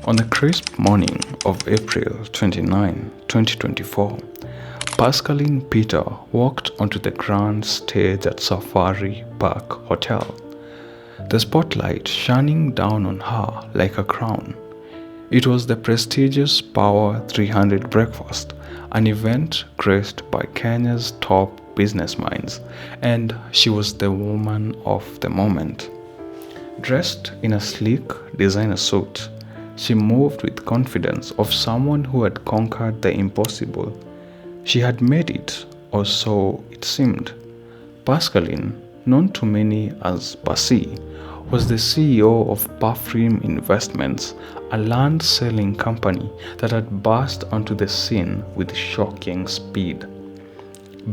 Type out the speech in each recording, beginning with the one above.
On the crisp morning of April 29, 2024, Pascaline Peter walked onto the grand stage at Safari Park Hotel, the spotlight shining down on her like a crown. It was the prestigious Power 300 breakfast, an event graced by Kenya's top business minds, and she was the woman of the moment. Dressed in a sleek designer suit, she moved with confidence of someone who had conquered the impossible. She had made it, or so it seemed. Pascaline, known to many as Passy, was the CEO of Perfume Investments, a land-selling company that had burst onto the scene with shocking speed.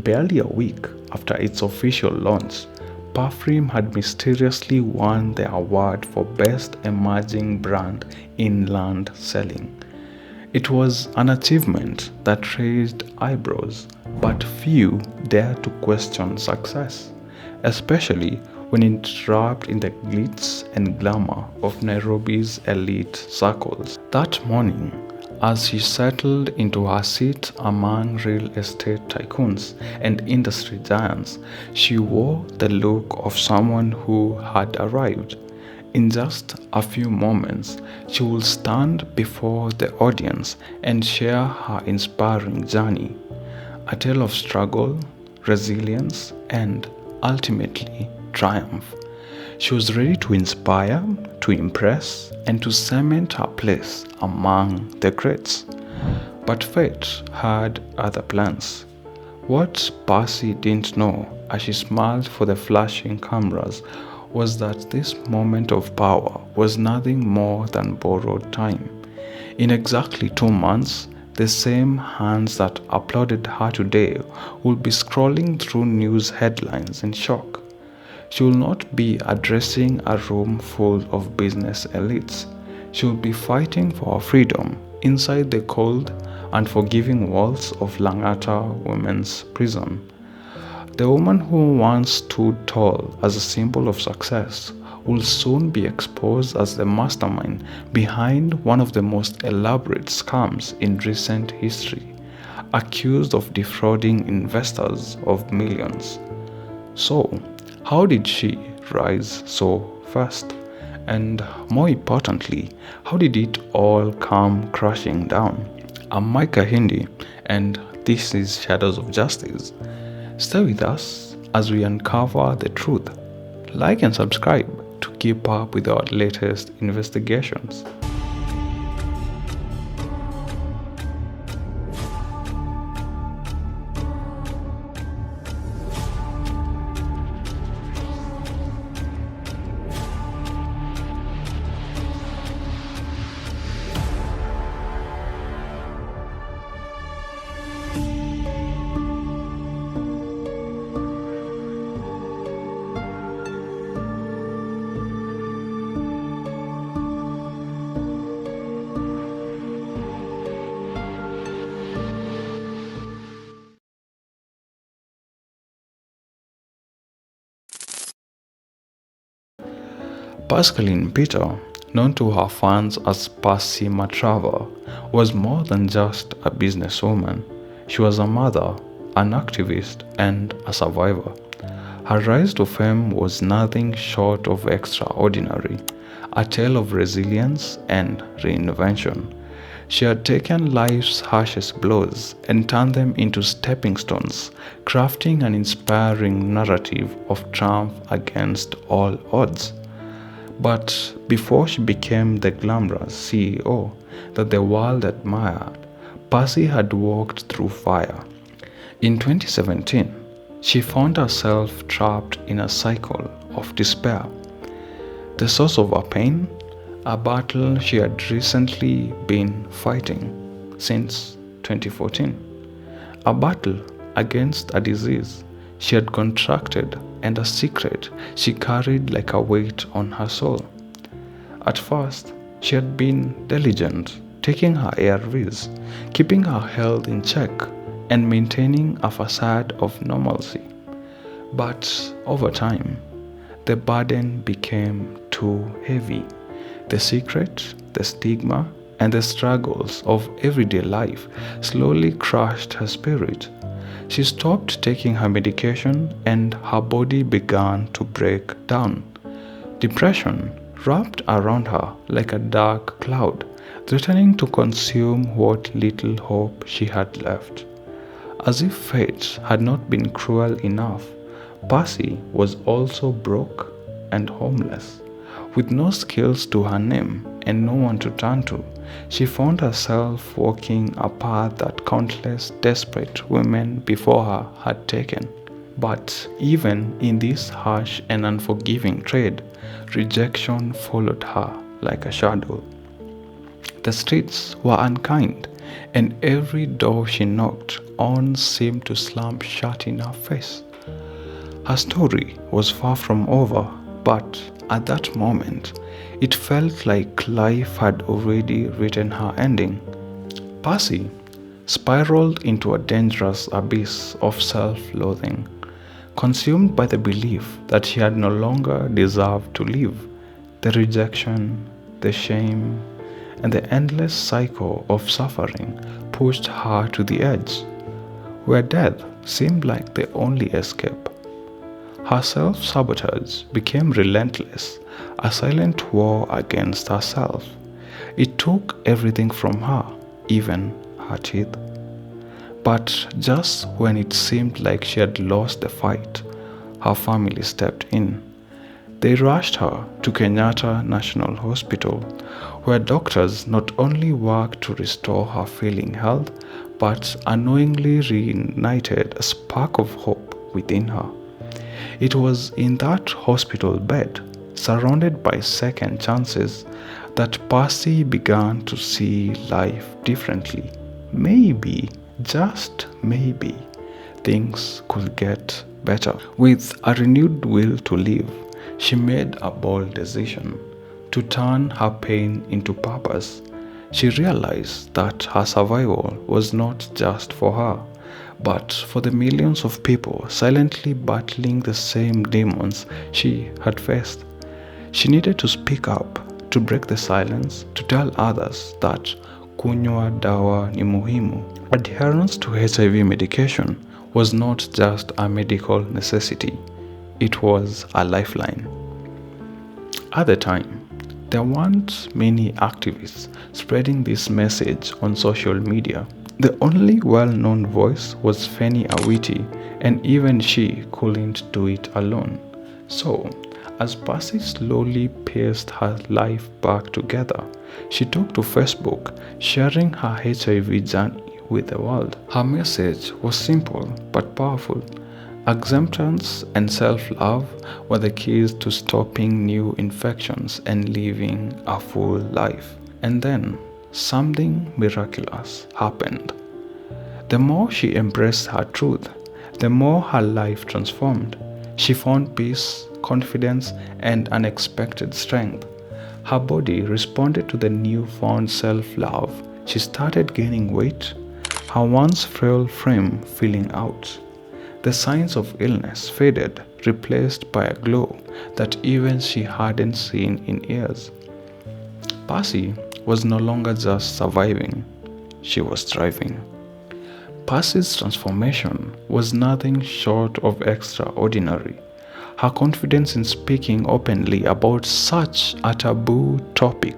Barely a week after its official launch, Perfume had mysteriously won the award for Best Emerging Brand in Land Selling. It was an achievement that raised eyebrows, but few dared to question success, especially when it wrapped in the glitz and glamour of Nairobi's elite circles. That morning, as she settled into her seat among real estate tycoons and industry giants, she wore the look of someone who had arrived. In just a few moments, she will stand before the audience and share her inspiring journey, a tale of struggle, resilience, and ultimately triumph. She was ready to inspire, to impress, and to cement her place among the greats. But fate had other plans. What Passy didn't know as she smiled for the flashing cameras was that this moment of power was nothing more than borrowed time. In exactly 2 months, the same hands that applauded her today would be scrolling through news headlines in shock. She will not be addressing a room full of business elites. She will be fighting for her freedom inside the cold and forgiving walls of Langata Women's Prison. The woman who once stood tall as a symbol of success will soon be exposed as the mastermind behind one of the most elaborate scams in recent history, accused of defrauding investors of millions. So, how did she rise so fast? And more importantly, how did it all come crashing down? I'm Micah Hindi, and this is Shadows of Justice. Stay with us as we uncover the truth. Like and subscribe to keep up with our latest investigations. Pascaline Peter, known to her fans as Passy Trevor, was more than just a businesswoman. She was a mother, an activist, and a survivor. Her rise to fame was nothing short of extraordinary, a tale of resilience and reinvention. She had taken life's harshest blows and turned them into stepping stones, crafting an inspiring narrative of triumph against all odds. But before she became the glamorous CEO that the world admired, Passy had walked through fire. In 2017, she found herself trapped in a cycle of despair. The source of her pain? A battle she had recently been fighting since 2014. A battle against a disease she had contracted and a secret she carried like a weight on her soul. At first, she had been diligent, taking her ARVs, keeping her health in check, and maintaining a facade of normalcy. But over time, the burden became too heavy. The secret, the stigma, and the struggles of everyday life slowly crushed her spirit. She stopped taking her medication and her body began to break down. Depression wrapped around her like a dark cloud, threatening to consume what little hope she had left. As if fate had not been cruel enough, Passy was also broke and homeless. With no skills to her name and no one to turn to, she found herself walking a path that countless desperate women before her had taken. But even in this harsh and unforgiving trade, rejection followed her like a shadow. The streets were unkind, and every door she knocked on seemed to slam shut in her face. Her story was far from over, but at that moment, it felt like life had already written her ending. Passy spiraled into a dangerous abyss of self-loathing, consumed by the belief that she had no longer deserved to live. The rejection, the shame, and the endless cycle of suffering pushed her to the edge, where death seemed like the only escape. Her self-sabotage became relentless, a silent war against herself. It took everything from her, even her teeth. But just when it seemed like she had lost the fight, her family stepped in. They rushed her to Kenyatta National Hospital, where doctors not only worked to restore her failing health, but unknowingly reignited a spark of hope within her. It was in that hospital bed, surrounded by second chances, that Passy began to see life differently. Maybe, just maybe, things could get better. With a renewed will to live, she made a bold decision to turn her pain into purpose. She realized that her survival was not just for her, but for the millions of people silently battling the same demons she had faced. She needed to speak up, to break the silence, to tell others that kunywa dawa ni muhimu. Adherence to HIV medication was not just a medical necessity, it was a lifeline. At the time, there weren't many activists spreading this message on social media. The only well-known voice was Fanny Awiti, and even she couldn't do it alone. So, as Passy slowly pieced her life back together, she took to Facebook, sharing her HIV journey with the world. Her message was simple but powerful. Acceptance and self-love were the keys to stopping new infections and living a full life. And then, something miraculous happened. The more she embraced her truth, the more her life transformed. She found peace, confidence, and unexpected strength. Her body responded to the newfound self-love. She started gaining weight, her once frail frame filling out. The signs of illness faded, replaced by a glow that even she hadn't seen in years. Passy was no longer just surviving, she was thriving. Passy's transformation was nothing short of extraordinary. Her confidence in speaking openly about such a taboo topic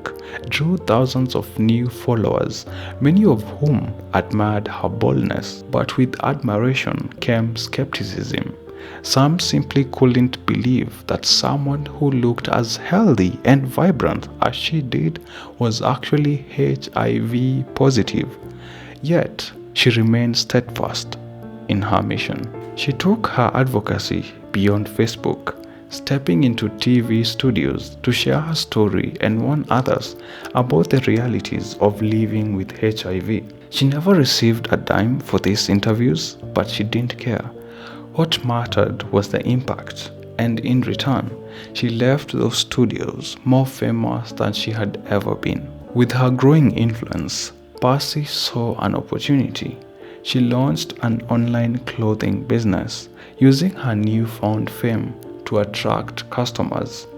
drew thousands of new followers, many of whom admired her boldness. But with admiration came skepticism. Some simply couldn't believe that someone who looked as healthy and vibrant as she did was actually HIV positive. Yet, she remained steadfast in her mission. She took her advocacy beyond Facebook, stepping into TV studios to share her story and warn others about the realities of living with HIV. She never received a dime for these interviews, but she didn't care. What mattered was the impact, and in return, she left those studios more famous than she had ever been. With her growing influence, Passy saw an opportunity. She launched an online clothing business, using her newfound fame to attract customers.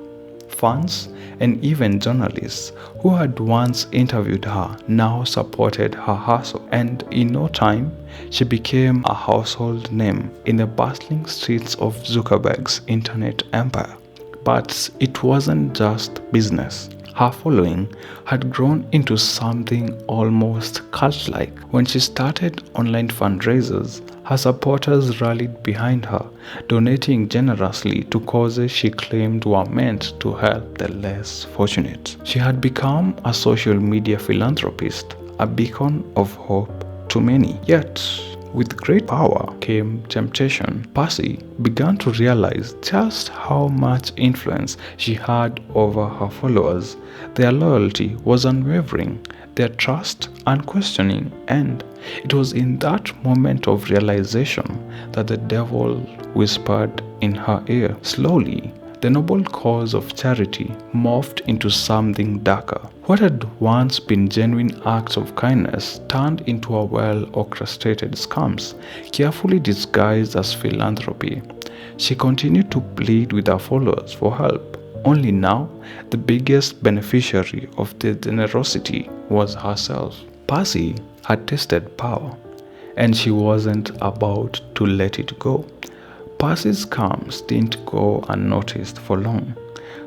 fans and even journalists who had once interviewed her now supported her hustle, and in no time she became a household name in the bustling streets of Zuckerberg's internet empire. But it wasn't just business. Her following had grown into something almost cult-like. When she started online fundraisers, her supporters rallied behind her, donating generously to causes she claimed were meant to help the less fortunate. She had become a social media philanthropist, a beacon of hope to many. Yet, with great power came temptation. Passy began to realize just how much influence she had over her followers. Their loyalty was unwavering, their trust unquestioning, and it was in that moment of realization that the devil whispered in her ear. Slowly, the noble cause of charity morphed into something darker. What had once been genuine acts of kindness turned into a well-orchestrated scams, carefully disguised as philanthropy. She continued to plead with her followers for help. Only now, the biggest beneficiary of the generosity was herself. Passy had tasted power, and she wasn't about to let it go. Passy's scams didn't go unnoticed for long.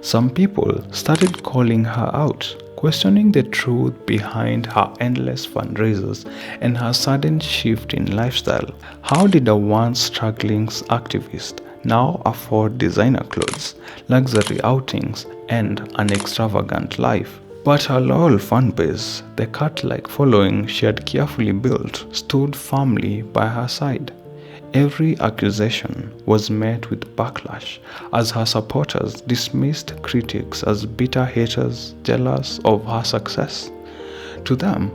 Some people started calling her out, questioning the truth behind her endless fundraisers and her sudden shift in lifestyle. How did a once struggling activist now afford designer clothes, luxury outings, and an extravagant life? But her loyal fan base, the cult-like following she had carefully built, stood firmly by her side. Every accusation was met with backlash as her supporters dismissed critics as bitter haters jealous of her success. To them,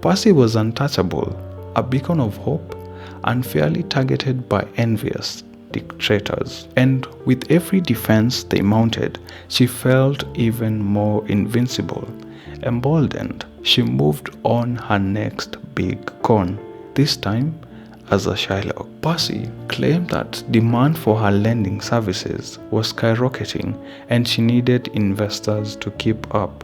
Passy was untouchable, a beacon of hope, unfairly targeted by envious dictators. And with every defense they mounted, she felt even more invincible. Emboldened, she moved on her next big con, this time as a Shylock. Passy claimed that demand for her lending services was skyrocketing and she needed investors to keep up.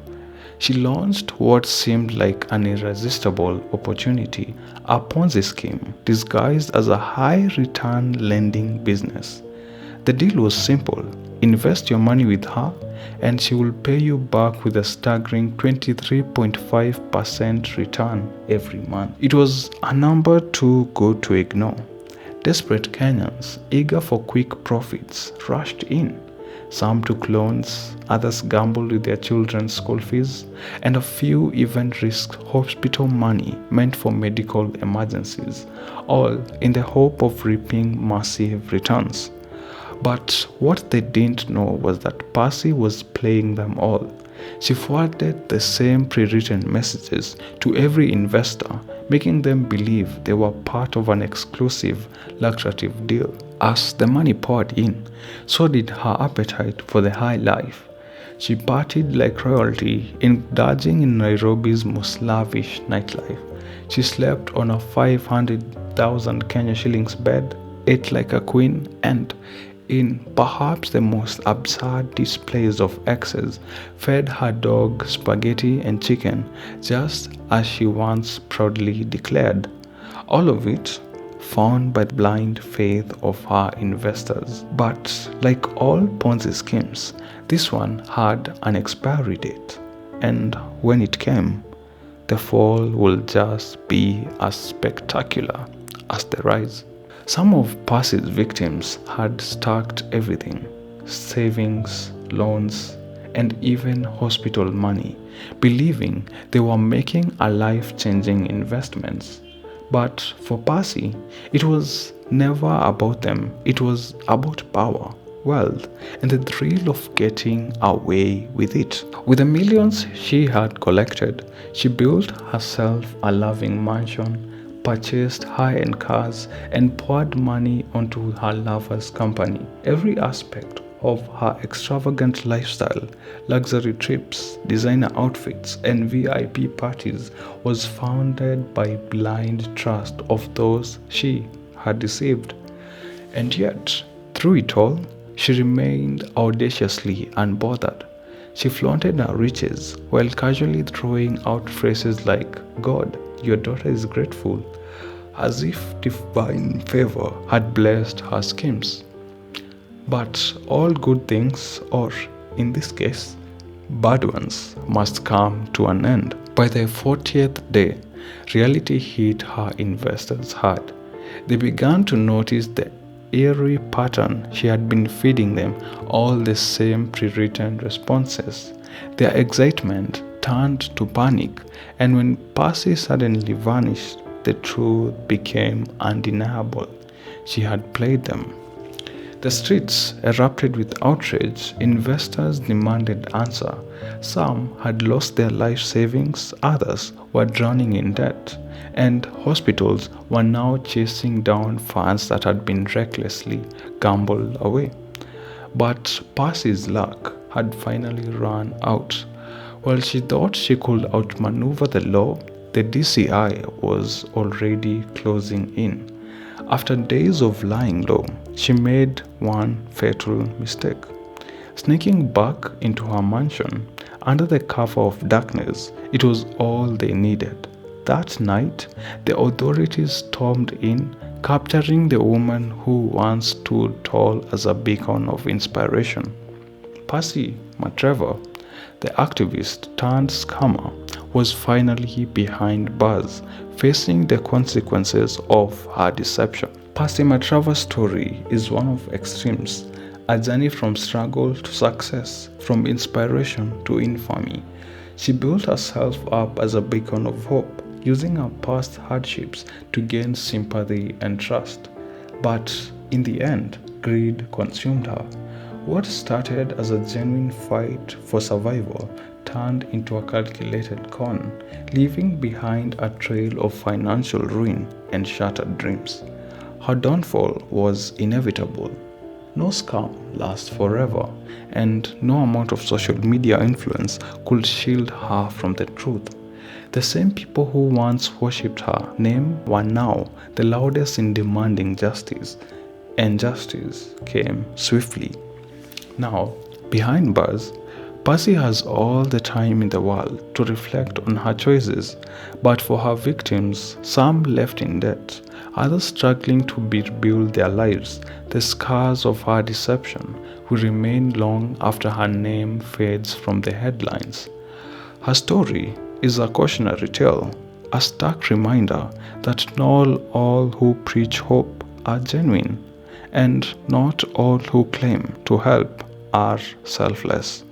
She launched what seemed like an irresistible opportunity, a Ponzi scheme disguised as a high-return lending business. The deal was simple: invest your money with her and she will pay you back with a staggering 23.5% return every month. It was a number too good to ignore. Desperate Kenyans, eager for quick profits, rushed in. Some took loans, others gambled with their children's school fees, and a few even risked hospital money meant for medical emergencies, all in the hope of reaping massive returns. But what they didn't know was that Passy was playing them all. She forwarded the same pre-written messages to every investor, making them believe they were part of an exclusive, lucrative deal. As the money poured in, so did her appetite for the high life. She partied like royalty, indulging in Nairobi's most lavish nightlife. She slept on a 500,000 Kenya shillings bed, ate like a queen, and in perhaps the most absurd displays of excess, fed her dog spaghetti and chicken, just as she once proudly declared. All of it found by the blind faith of her investors. But like all Ponzi schemes, this one had an expiry date, and when it came, the fall will just be as spectacular as the rise. Some of Passy's victims had stacked everything: savings, loans, and even hospital money, believing they were making a life-changing investments. But for Passy, it was never about them. It was about power, wealth, and the thrill of getting away with it. With the millions she had collected, she built herself a loving mansion, purchased high-end cars, and poured money onto her lover's company. Every aspect of her extravagant lifestyle, luxury trips, designer outfits, and VIP parties was founded by blind trust of those she had deceived. And yet, through it all, she remained audaciously unbothered. She flaunted her riches while casually throwing out phrases like, "God, your daughter is grateful," as if divine favor had blessed her schemes. But all good things, or in this case, bad ones, must come to an end. By the 40th day, reality hit her investors hard. They began to notice the eerie pattern she had been feeding them, all the same pre-written responses. Their excitement turned to panic, and when Passy suddenly vanished, the truth became undeniable. She had played them. The streets erupted with outrage. Investors demanded answer. Some had lost their life savings, others were drowning in debt, and hospitals were now chasing down funds that had been recklessly gambled away. But Passy's luck had finally run out. While she thought she could outmaneuver the law, the DCI was already closing in. After days of lying low, she made one fatal mistake. Sneaking back into her mansion under the cover of darkness, it was all they needed. That night, the authorities stormed in, capturing the woman who once stood tall as a beacon of inspiration. Passy Trevor, the activist turned scammer, was finally behind bars, facing the consequences of her deception. Passy Trevor's story is one of extremes, a journey from struggle to success, from inspiration to infamy. She built herself up as a beacon of hope, using her past hardships to gain sympathy and trust. But in the end, greed consumed her. What started as a genuine fight for survival turned into a calculated con, leaving behind a trail of financial ruin and shattered dreams. Her downfall was inevitable. No scam lasts forever, and no amount of social media influence could shield her from the truth. The same people who once worshipped her name were now the loudest in demanding justice, and justice came swiftly. Now, behind bars, Passy has all the time in the world to reflect on her choices, but for her victims, some left in debt, others struggling to rebuild their lives, the scars of her deception will remain long after her name fades from the headlines. Her story is a cautionary tale, a stark reminder that not all who preach hope are genuine, and not all who claim to help are selfless.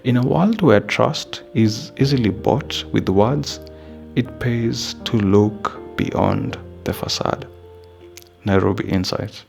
In a world where trust is easily bought with words, it pays to look beyond the facade. Nairobi Insights.